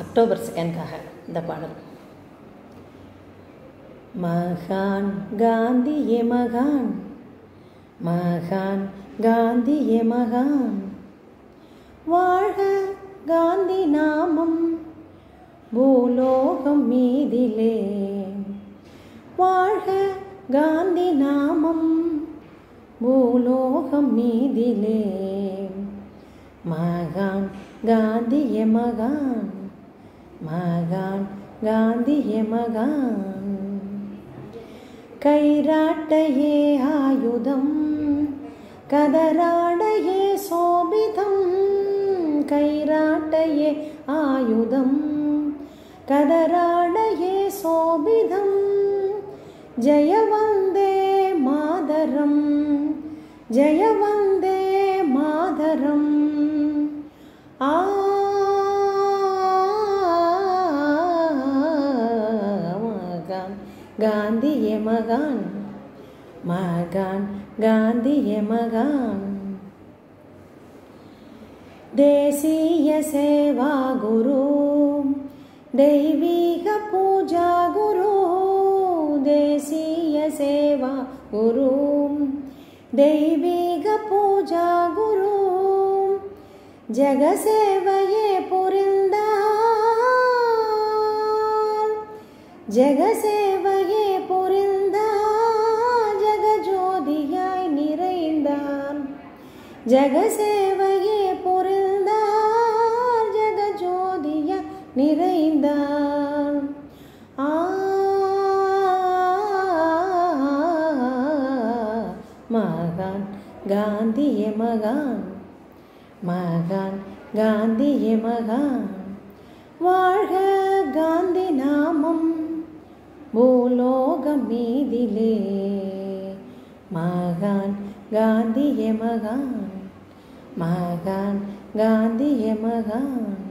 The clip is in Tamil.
அக்டோபர் 2க்காக இந்த பாடல். மகான் காந்தியே மகான், மகான் காந்தியே மகான், வாழ்க காந்தி நாமம் பூலோகம் மீதிலே, வாழ்க காந்தி நாமம் பூலோகம் மீதிலே, மகான் காந்தியே மகான், மகான் காந்தியே மகான். கைராட்டையே ஆயுதம், கதராடையே சோபிதம், கைராட்டையே ஆயுதம், கதராடையே சோபிதம், ஜெய வந்தே மாதரம், ஜெய வந்தே மாதரம். மகான் காந்தியே மகான், மகான் காந்தியே மகான். தேசிய சேவா குரு, தெய்வீக பூஜா குரு, தேசிய சேவா குரு, தெய்வீக பூஜா குரு, ஜெகசேவையே புரிந்தார், ஜெகசேவையே புரிந்தார், ஜெகஜோதியாய் நிறைந்தார், ஜெகசேவையே புரிந்தார், ஜெகஜோதியாய் நிறைந்தார். மகான் காந்தியே மகான், மகான் காந்தியே மகான், வாழ்க காந்தி நாமம் பூலோகம் மீதிலே, மகான் காந்தியே மகான், மகான் காந்தியே மகான்.